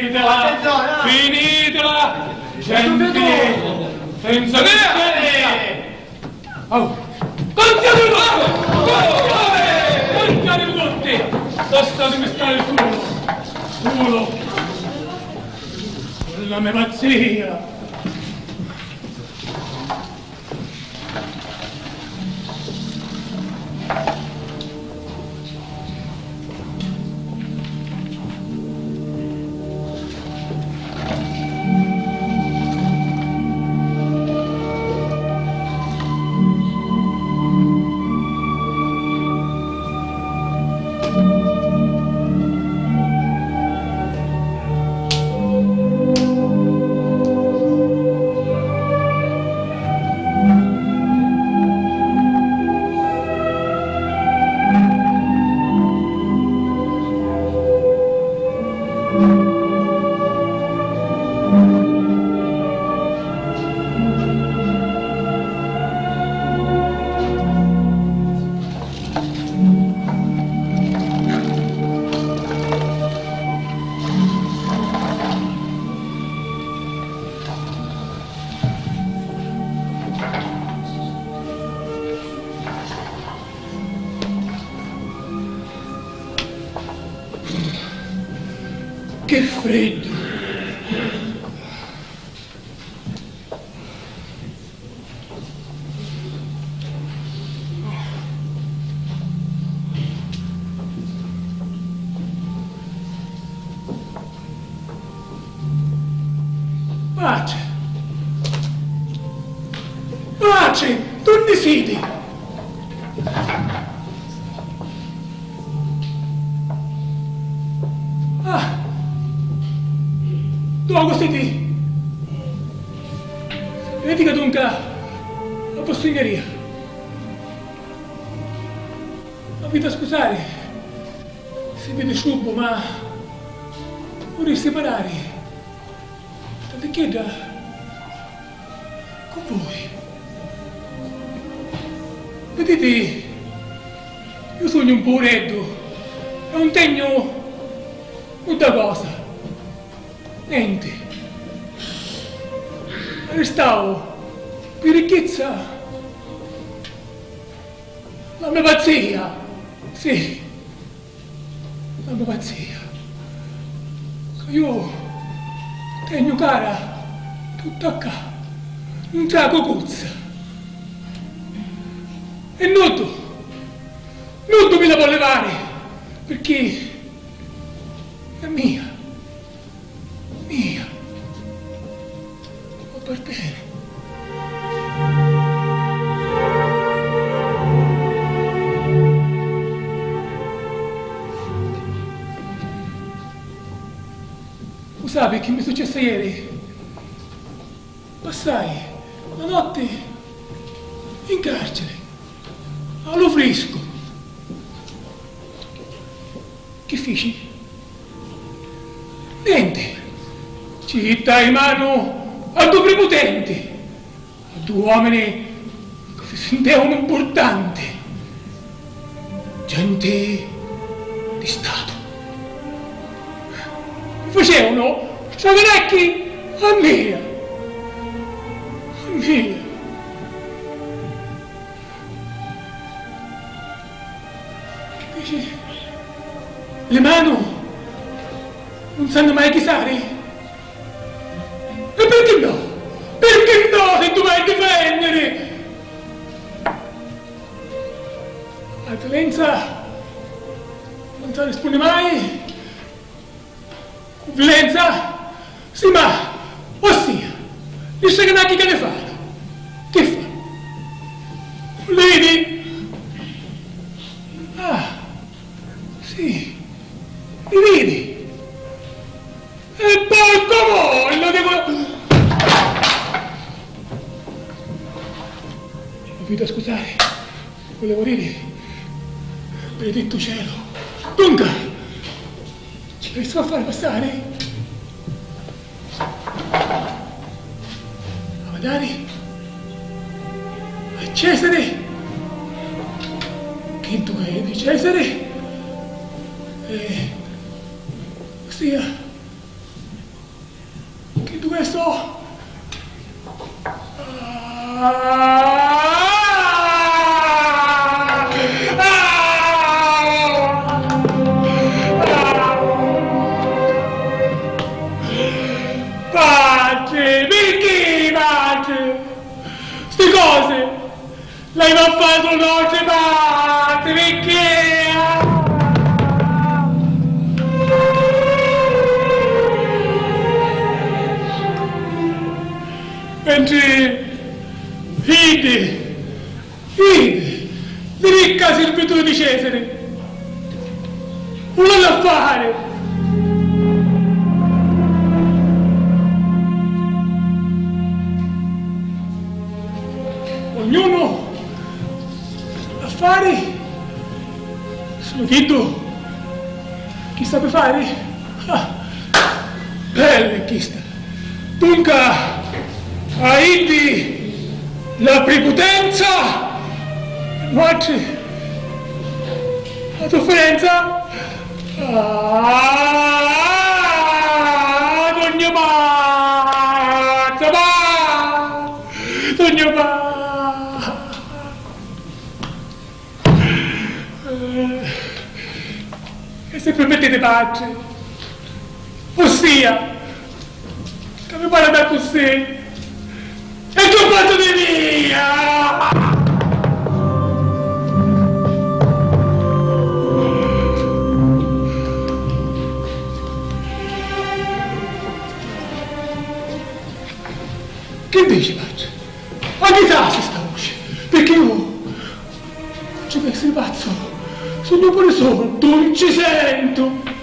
Finitela! Finitela! Gente! Senza niente! Oh! Contiamo tutti! Lasciatemi stare solo! La mia pazzia! Che freddo! Pace! Pace! Dove siete? Dove siete? Vedi che dunque la postigneria. Ma vi da scusare se vede sciubo, ma vorrei parlare. Tante chieda con voi. Vedete, io sono un po' reddo e non tengo molta cosa. Niente. Restavo per ricchezza. La mia pazzia. Sì. La mia pazzia. Io tengo cara tutta qua. Un trago cozza. E non me la vuole levare. Perché è mia. Mia. O per bene. Lo sai che mi è successo ieri? Passai la notte in carcere, allo fresco. Che feci? Niente. Città in mano a due prepotenti, a due uomini che si sentivano importanti, gente di Stato. Mi facevano sciagonecchi a me. Invece le mani non sanno mai chisare. E perché no? Perché no se tu vai a difendere? La violenza non si risponde mai. Violenza? Sì, ma ossia, gli sciagonacchi che ne fanno? Che fa? Vedi? Ah, sì, mi vedi? E poi come lo devo... Vi devo scusare, volevo dire, benedetto cielo. Dunque, ci riesco a far passare? A magari a Cesare, che tu è di Cesare, ossia dove sto? Pace, perché pace? Ste cose lei va a fare solo noce pace, perché? Mentre Ide, di ricca servitù di Cesare, nulla da fare. Ognuno affari sono chiedo chi sa per fare. Belle chista. Dunque, Aidi la prepotenza, notte, la sofferenza, sogno pazza, sogno pazza. E se permettete pace, ossia, che mi pare da così, e che ho fatto di via! Che dici, pace? Ma che tassi sta voce? Perché io non ci penso il pazzo, sogno pure sotto, non ci sento.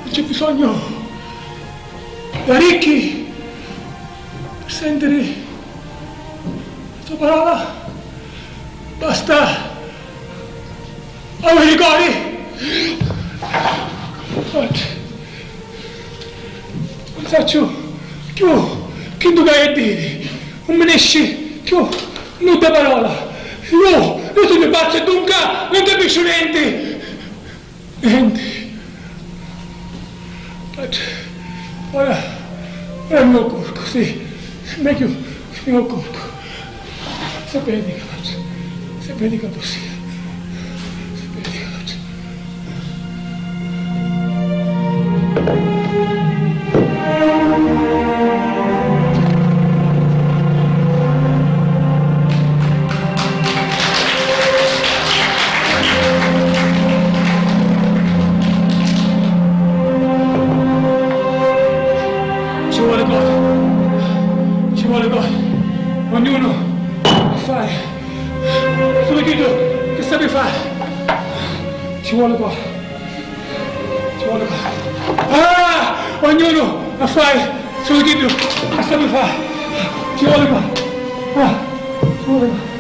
Non c'è bisogno da ricchi per sentire la tua parola. Basta avere i cori. Non saccio più che tu vai a dire. Non me ne esce più non da parola. Io sono pazzo e dunque non capisco niente. Niente. Ora mi accorgo, sì, meglio mi accorgo. Sapete che faccio, sapete che possiamo, sapete che faccio. Ci vuole cosa, ognuno a fare, solo chiedo che sape fare, ci vuole cosa, ognuno a fare, solo chiedo che sape fare, ci vuole cosa, ci vuole cosa.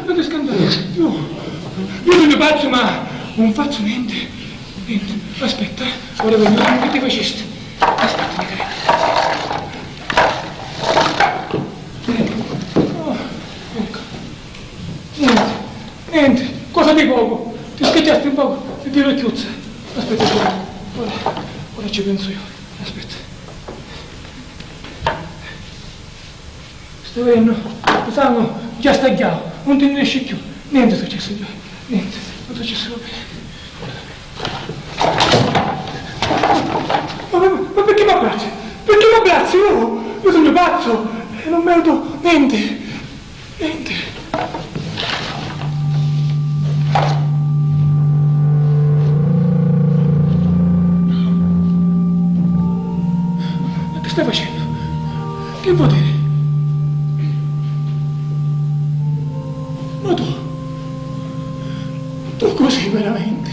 Non ti scandare. Io non ne faccio, ma non faccio niente. Niente. Aspetta, ora voglio che ti facesti. Aspetta, mica. Ecco. Niente. Cosa di poco. Ti schiacciasti un poco e ti lo chiuzza. Aspetta, ora ci penso io. Aspetta. Stai vedendo? Il sangue già sta chiaro, non ti ne esce più. Niente è successo, niente, non è successo bene. Ma perché mi abbracci? Perché mi abbracci? Io sono pazzo e non merito niente, niente. Ma che stai facendo? Che potere? Ma tu così veramente?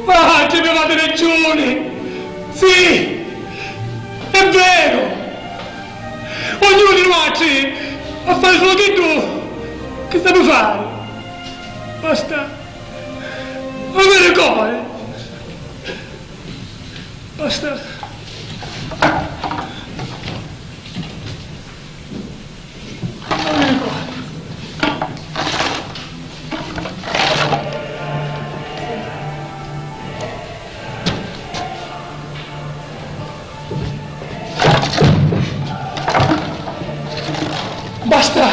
Pace, mi avete ragione! Sì! È vero! Ognuno di noi a fare solo che tu! Che stai per fare? Basta! Avere cuore! Basta! Avere cuore! Basta!